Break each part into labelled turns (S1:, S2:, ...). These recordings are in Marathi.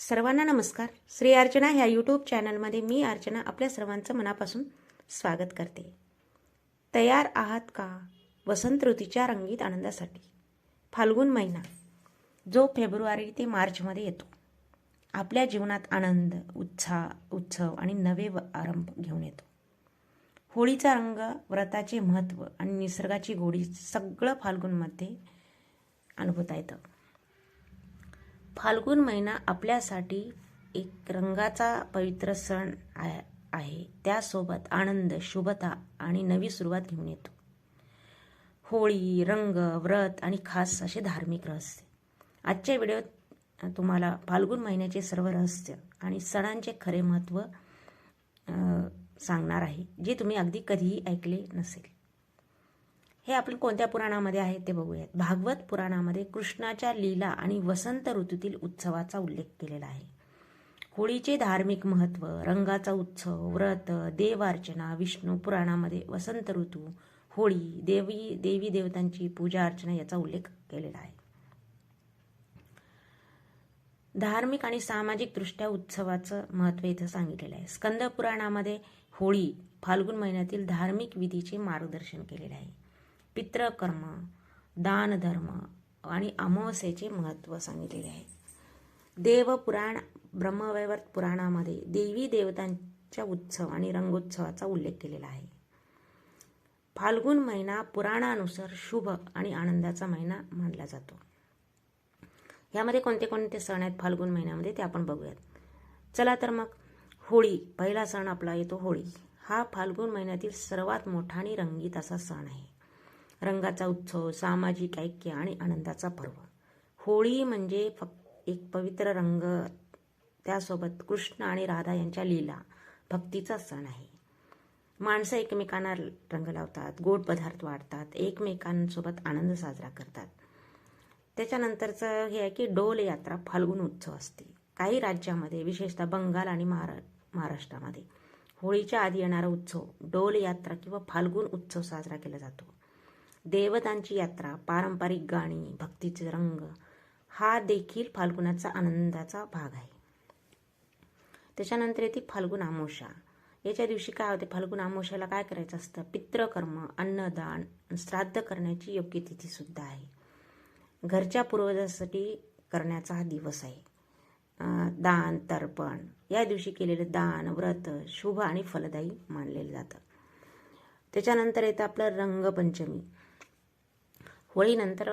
S1: सर्वांना नमस्कार. श्री अर्चना ह्या यूट्यूब चॅनलमध्ये मी अर्चना आपल्या सर्वांचं मनापासून स्वागत करते. तयार आहात का वसंत ऋतूच्या रंगीत आनंदासाठी? फाल्गुन महिना जो फेब्रुवारी ते मार्चमध्ये येतो, आपल्या जीवनात आनंद, उत्सव आणि नवे आरंभ घेऊन येतो. होळीचा रंग, व्रताचे महत्त्व आणि निसर्गाची गोडी सगळं फाल्गुनमध्ये अनुभवता येतं. फाल्गुन महिना आपल्यासाठी एक रंगाचा पवित्र सण आहे. त्यासोबत आनंद, शुभता आणि नवी सुरुवात घेऊन येतो. होळी, रंग, व्रत आणि खास असे धार्मिक रहस्य. आजच्या व्हिडिओत तुम्हाला फाल्गुन महिन्याचे सर्व रहस्य आणि सणांचे खरे महत्त्व सांगणार आहे, जे तुम्ही अगदी कधीही ऐकले नसेल. हे आपण कोणत्या पुराणामध्ये आहे ते बघूयात. भागवत पुराणामध्ये कृष्णाच्या लीला आणि वसंत ऋतूतील उत्सवाचा उल्लेख केलेला आहे. होळीचे धार्मिक महत्त्व, रंगाचा उत्सव, व्रत, देवार्चना. विष्णू पुराणामध्ये वसंत ऋतू, होळी, देवी देवतांची पूजा अर्चना याचा उल्लेख केलेला आहे. धार्मिक आणि सामाजिक दृष्ट्या उत्सवाचं महत्त्व इथं सांगितलेलं आहे. स्कंद पुराणामध्ये होळी फाल्गुन महिन्यातील धार्मिक विधीचे मार्गदर्शन केलेले आहे. पितृकर्म, दान धर्म आणि अमावस्येचे महत्त्व सांगितलेले आहे. देवपुराण, ब्रह्मवैवर्त पुराणामध्ये देवी देवतांच्या उत्सव आणि रंगोत्सवाचा उल्लेख केलेला आहे. फाल्गुन महिना पुराणानुसार शुभ आणि आनंदाचा महिना मानला जातो. यामध्ये कोणते कोणते सण आहेत फाल्गुन महिन्यामध्ये ते आपण बघूयात. चला तर मग होळी, पहिला सण आपला येतो होळी. हा फाल्गुन महिन्यातील सर्वात मोठा आणि रंगीत असा सण आहे. रंगाचा उत्सव, सामाजिक ऐक्य आणि आनंदाचा पर्व. होळी म्हणजे फक्त एक पवित्र रंग, त्यासोबत कृष्ण आणि राधा यांच्या लीला, भक्तीचा सण आहे. माणसं एकमेकांना रंग लावतात, गोड पदार्थ वाढतात, एकमेकांसोबत आनंद साजरा करतात. त्याच्यानंतरचं हे आहे की डोल यात्रा फाल्गुन उत्सव असते. काही राज्यामध्ये, विशेषतः बंगाल आणि महाराष्ट्रामध्ये होळीच्या आधी येणारा उत्सव डोल यात्रा किंवा फाल्गुन उत्सव साजरा केला जातो. देवतांची यात्रा, पारंपरिक गाणी, भक्तीचे रंग हा देखील फाल्गुनाचा आनंदाचा भाग आहे. त्याच्यानंतर येते फाल्गुन अमावस्या. याच्या दिवशी काय होते? फाल्गुन अमावस्याला काय करायचं असतं? पितृकर्म, अन्नदान, श्राद्ध करण्याची योग्य तिथी सुद्धा आहे. घरच्या पूर्वजांसाठी करण्याचा हा दिवस आहे. दान, तर्पण या दिवशी केलेले दान, व्रत शुभ आणि फलदायी मानलेलं जातं. त्याच्यानंतर येतं आपलं रंगपंचमी. होळीनंतर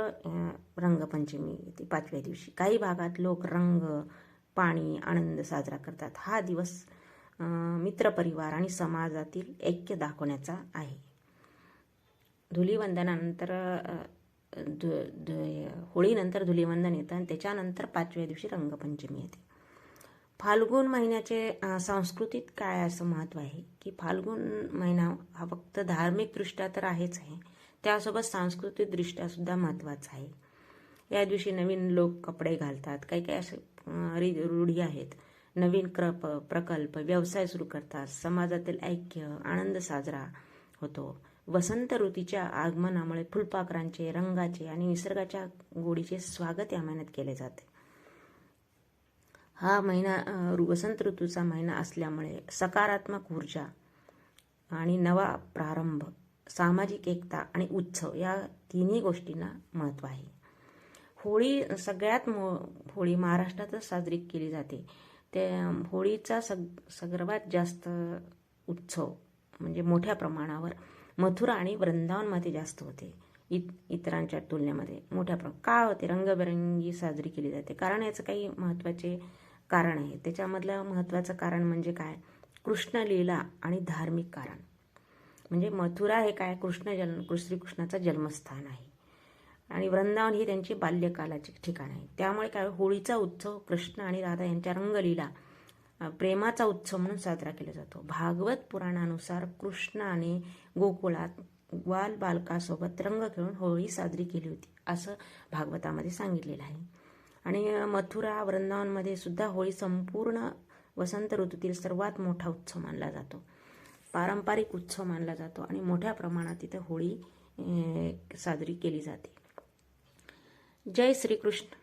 S1: रंगपंचमी येते 5व्या दिवशी. काही भागात लोक रंग, पाणी, आनंद साजरा करतात. हा दिवस मित्रपरिवार आणि समाजातील ऐक्य दाखवण्याचा आहे. धुलीवंदनानंतर होळीनंतर धुलीवंदन येतं आणि त्याच्यानंतर 5व्या दिवशी रंगपंचमी येते. फाल्गुन महिन्याचे सांस्कृतिक काय असं महत्त्व आहे की फाल्गुन महिना हा फक्त धार्मिकदृष्ट्या तर आहेच आहे, त्यासोबत सांस्कृतिकदृष्ट्या सुद्धा महत्त्वाचा आहे. या दिवशी नवीन लोक कपडे घालतात, काही काही असे रूढी आहेत. नवीन प्रकल्प, व्यवसाय सुरू करतात. समाजातील ऐक्य, आनंद साजरा होतो. वसंत ऋतूच्या आगमनामुळे फुलपाखरांचे, रंगाचे आणि निसर्गाच्या गोडीचे स्वागत या महिन्यात केले जाते. हा महिना वसंत ऋतूचा महिना असल्यामुळे सकारात्मक ऊर्जा आणि नवा प्रारंभ, सामाजिक एकता आणि उत्सव या तिन्ही गोष्टींना महत्त्व आहे. होळी होळी महाराष्ट्रातच साजरी केली जाते. ते होळीचा सर्वात जास्त उत्सव म्हणजे मोठ्या प्रमाणावर मथुरा आणि वृंदावनमध्ये जास्त होते. इतरांच्या तुलनेमध्ये मोठ्या का होते? रंगबेरंगी साजरी केली जाते. कारण याचं काही महत्त्वाचे कारण आहे. त्याच्यामधलं महत्त्वाचं कारण म्हणजे काय? कृष्ण लीला आणि धार्मिक कारण. म्हणजे मथुरा हे काय? श्रीकृष्णाचं जन्मस्थान आहे आणि वृंदावन ही त्यांची बाल्यकालाचे ठिकाण आहे. त्यामुळे काय, होळीचा उत्सव कृष्ण आणि राधा यांच्या रंगलीला, प्रेमाचा उत्सव म्हणून साजरा केला जातो. भागवत पुराणानुसार कृष्णाने गोकुळात ग्वाल बालकासोबत रंग खेळून होळी साजरी केली होती असं भागवतामध्ये सांगितलेलं आहे. आणि मथुरा, वृंदावनमध्ये सुद्धा होळी संपूर्ण वसंत ऋतूतील सर्वात मोठा उत्सव मानला जातो. पारंपरिक उत्सव मानला जातो आणि मोठ्या प्रमाणात तिथे होळी साजरी केली जाते. जय श्रीकृष्ण.